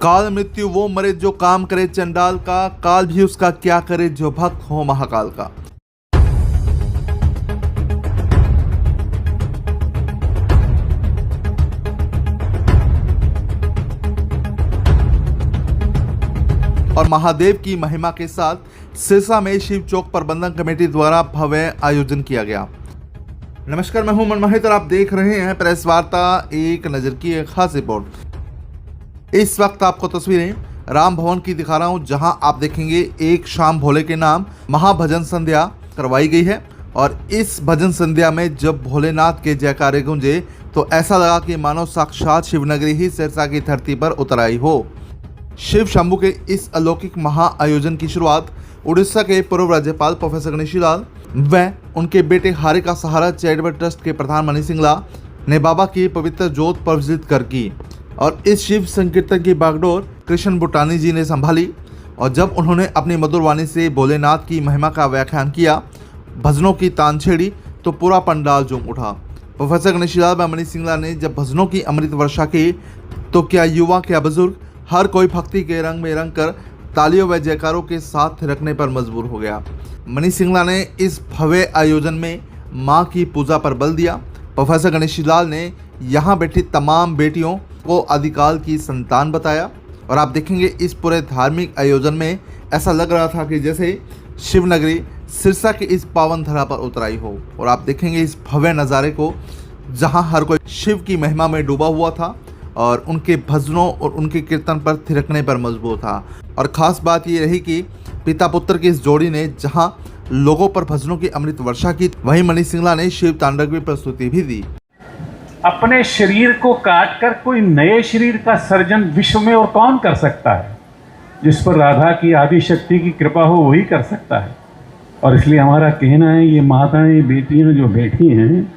काल मृत्यु वो मरे जो काम करे चंडाल का, काल भी उसका क्या करे जो भक्त हो महाकाल का। और महादेव की महिमा के साथ सिरसा में शिव चौक प्रबंधन कमेटी द्वारा भव्य आयोजन किया गया। नमस्कार, मैं हूं मनमोहित और आप देख रहे हैं प्रेस वार्ता एक नज़र की एक खास रिपोर्ट। इस वक्त आपको तस्वीरें राम भवन की दिखा रहा हूं, जहां आप देखेंगे एक शाम भोले के नाम महाभजन संध्या करवाई गई है। और इस भजन संध्या में जब भोलेनाथ के जयकारे गूंजे तो ऐसा लगा कि मानो साक्षात शिवनगरी ही सिरसा की धरती पर उतर आई हो। शिव शंभू के इस अलौकिक महा आयोजन की शुरुआत उड़ीसा के पूर्व राज्यपाल प्रोफेसर गणेशी लाल व उनके बेटे हारे का सहारा चैरिटेबल ट्रस्ट के प्रधान मनी सिंगला ने बाबा की पवित्र जोत प्रज्वलित कर की। और इस शिव संकीर्तन की बागडोर कृष्ण बुटानी जी ने संभाली। और जब उन्होंने अपनी मधुर वाणी से भोलेनाथ की महिमा का व्याख्यान किया, भजनों की तान छेड़ी, तो पूरा पंडाल झूम उठा। प्रोफेसर गणेशी लाल व मनी सिंगला ने जब भजनों की अमृत वर्षा की तो क्या युवा क्या बुजुर्ग हर कोई भक्ति के रंग में रंग कर तालियों व जयकारों के साथ थिरकने पर मजबूर हो गया। मनी सिंगला ने इस भव्य आयोजन में मां की पूजा पर बल दिया। प्रोफेसर गणेशी लाल ने यहाँ बैठी तमाम बेटियों को आदिकाल की संतान बताया। और आप देखेंगे इस पूरे धार्मिक आयोजन में ऐसा लग रहा था कि जैसे शिवनगरी सिरसा की इस पावन धरा पर उतराई हो। और आप देखेंगे इस भव्य नज़ारे को, जहां हर कोई शिव की महिमा में डूबा हुआ था और उनके भजनों और उनके कीर्तन पर थिरकने पर मजबूर था। और ख़ास बात ये रही कि पिता पुत्र की इस जोड़ी ने जहां लोगों पर भजनों की अमृत वर्षा की, वहीं मनी सिंगला ने शिव तांडव की प्रस्तुति भी दी। अपने शरीर को काटकर कोई नए शरीर का सर्जन विश्व में और कौन कर सकता है? जिस पर राधा की आदि शक्ति की कृपा हो वही कर सकता है। और इसलिए हमारा कहना है, ये माताएं बेटियां जो बैठी हैं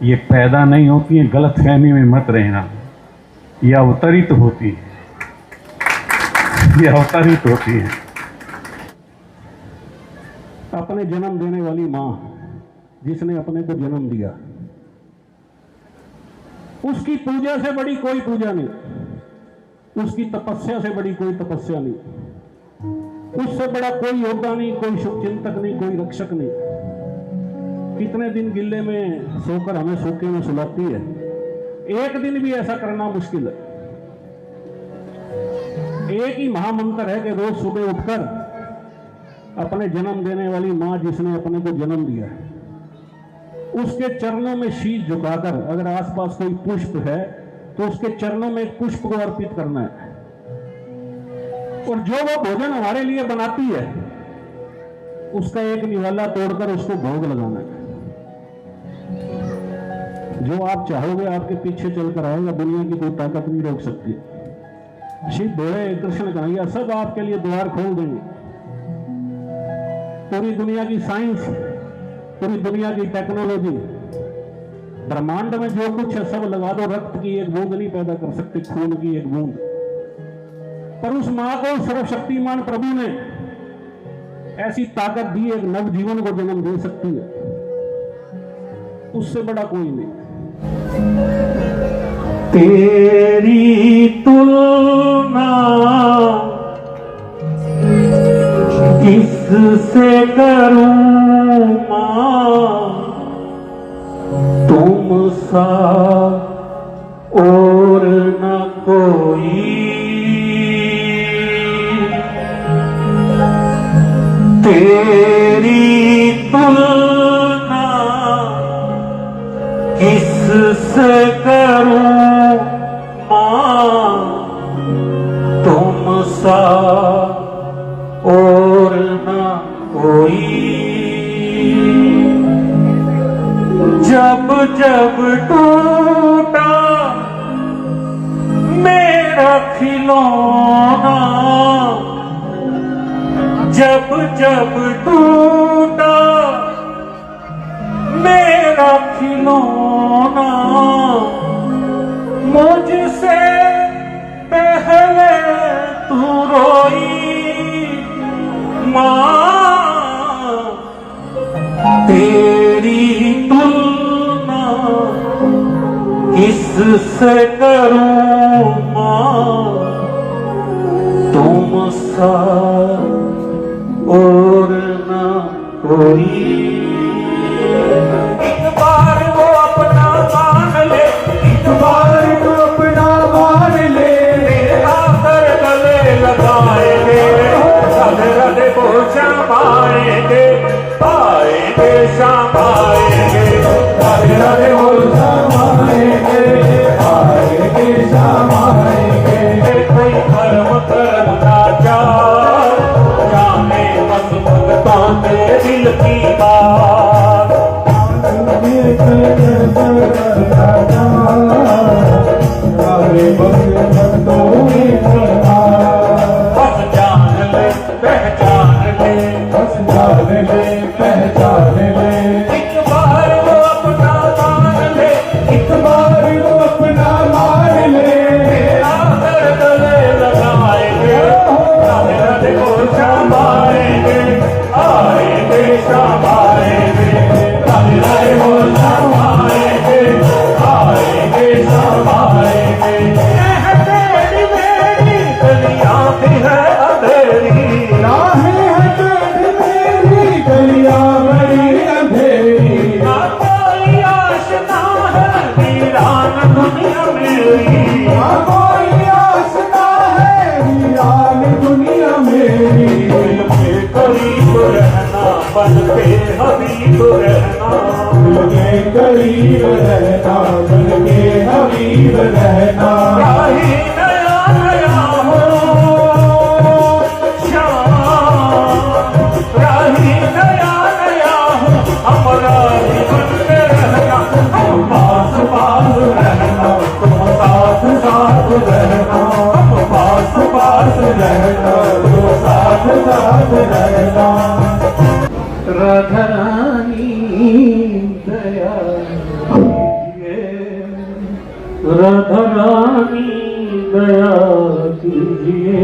ये पैदा नहीं होती हैं, गलतफहमी में मत रहना। ये अवतरित होती है, ये अवतरित होती है। अपने जन्म देने वाली माँ जिसने अपने को जन्म दिया, उसकी पूजा से बड़ी कोई पूजा नहीं, उसकी तपस्या से बड़ी कोई तपस्या नहीं, उससे बड़ा कोई योद्धा नहीं, कोई शुभ चिंतक नहीं, कोई रक्षक नहीं। कितने दिन गिल्ले में सोकर हमें सूखे में सुलाती है, एक दिन भी ऐसा करना मुश्किल है। एक ही महामंत्र है कि रोज सुबह उठकर अपने जन्म देने वाली माँ जिसने अपने को जन्म दिया है उसके चरणों में शीश झुकाकर, अगर आसपास कोई पुष्प है तो उसके चरणों में एक पुष्प को अर्पित करना है। और जो वो भोजन हमारे लिए बनाती है उसका एक निवाला तोड़कर उसको भोग लगाना है। जो आप चाहोगे आपके पीछे चलकर आएगा, दुनिया की कोई ताकत नहीं रोक सकती। शिव भोले कृष्ण कन्हैया सब आपके लिए द्वार खोल देंगे। पूरी दुनिया की साइंस, पूरी दुनिया की टेक्नोलॉजी, ब्रह्मांड में जो कुछ है सब लगा दो, रक्त की एक बूंद नहीं पैदा कर सकते, खून की एक बूंद। पर उस मां को सर्वशक्तिमान प्रभु ने ऐसी ताकत दी, एक नव जीवन को जन्म दे सकती है, उससे बड़ा कोई नहीं। तेरी तुलना किससे करूं मां, तुम सा और न कोई। तेरी तुलना किससे करूं मां, तुम सा और न कोई। जब जब टूटा मेरा खिलौना, जब जब टूटा मेरा खिलौना, मुझसे पहले तू रोई माँ। तेरी तुलना किससे करूं माँ, सा और ना कोई। एक बार वो अपना मान ले, एक बार वो अपना मान ले, तेरा कर गले लगाएंगे, राधे राधे वो श्याम आएंगे, आएंगे श्याम आएंगे, राधे राधे वो श्याम आएंगे, आएंगे श्याम आएंगे। कोई कर्म करना चाह, जाने बस भगतां के दिल की बात। बस जान ले पहचान ले, बस जान ले पहचान ले। एक बार वो अपना मान ले, एक बार वो अपना मान ले, तेरा कर गले लगाएंगे, राधे राधे वो श्याम आएंगे, आएंगे श्याम आएंगे, राधे राधे वो श्याम आएंगे, आएंगे श्याम आएंगे। यह तेरी मेरी गलियां भी है अंधेरी, राहें है तेरी मेरी गलियां बड़ी अंधेरी। ना कोई आशना है वीरान दुनिया मेरी, ना कोई आशना है वीरान दुनिया मेरी। दिल के करीब रहना, बन के हबीब रहना, दिल के करीब रहना, बन के हबीब रहना। राही नया नया हो श्याम, राही नया नया हो, हमारा जीवन में रहना, हम पास पास रहना, तुम साथ साथ रहना, हम पास पास रहना, तुम साथ साथ रहना। राधा रानी दया कीजिए, राधा रानी दया कीजिए,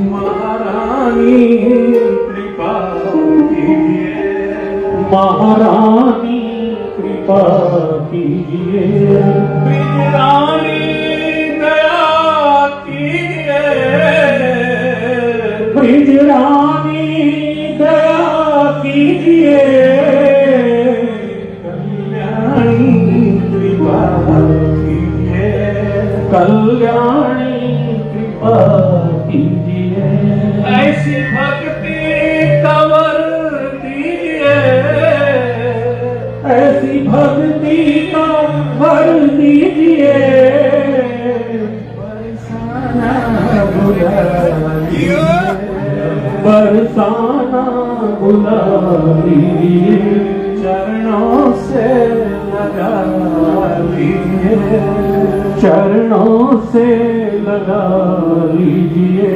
महारानी कृपा कीजिए, महारानी कृपा कीजिए। रानी दया कीजिए, ब्रिज रानी दया कीजिए, कल्याणी कृपा कीजिए, कल्याणी कृपा कीजिए। ऐसी भक्ति कवर दीजिए, ऐसी भक्ति का भर दीजिए, बरसाना बुला लीजिए, बरसाना बुला लीजिए, चरणों से लगा लीजिए, चरणों से लगा लीजिए,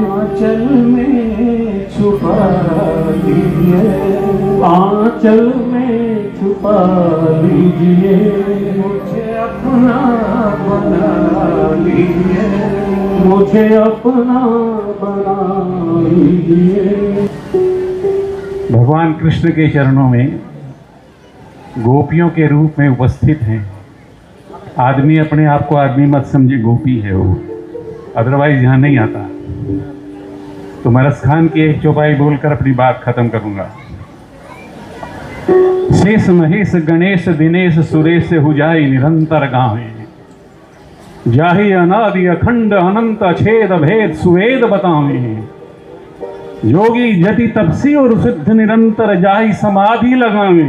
आंचल में छुपा लीजिए, आंचल में छुपा लीजिए, मुझे अपना बना लीजिए, मुझे अपना बना लीजिए। भगवान कृष्ण के चरणों में गोपियों के रूप में उपस्थित हैं। आदमी अपने आप को आदमी मत समझे, गोपी है वो, अदरवाइज यहाँ नहीं आता। तो मैं रस खान की एक चौपाई बोलकर अपनी बात खत्म करूंगा। शेष महेश गणेश दिनेश सुरेश हुजाई निरंतर गावे, जाहि अनादि अखंड अनंत छेद भेद सुवेद बतावे, योगी जति तपसी और सिद्ध निरंतर जाहि समाधि लगावे,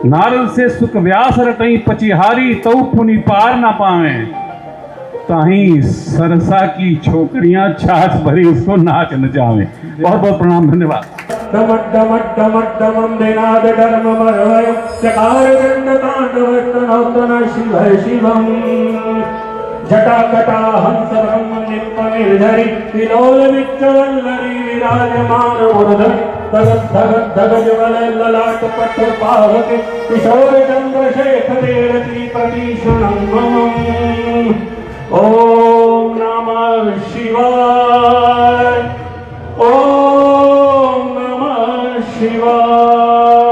नारद से सुख व्यास रटई पचिहारी तौ पुनि पार न पावे, ताही सरसा की छोकरियां छाछ भरी उसको नाच नचावे। बहुत बहुत प्रणाम, धन्यवाद। डमड्डमड्डमड्डमं देनाद धर्ममरवय चकार दण्डताण्डवस्तनोत्तन शिव शिवम् जटाकटा हंस ब्रह्म नित्य निर्धरि विलोल विच्चवल्लरी विराजमान मुरधरि धगत धगत धगज वलय ललाट पट पावक किशोर चंद्रशेखरेरति प्रतीक्षणं मम। ओम नमः शिवाय, ओम नमः शिवाय।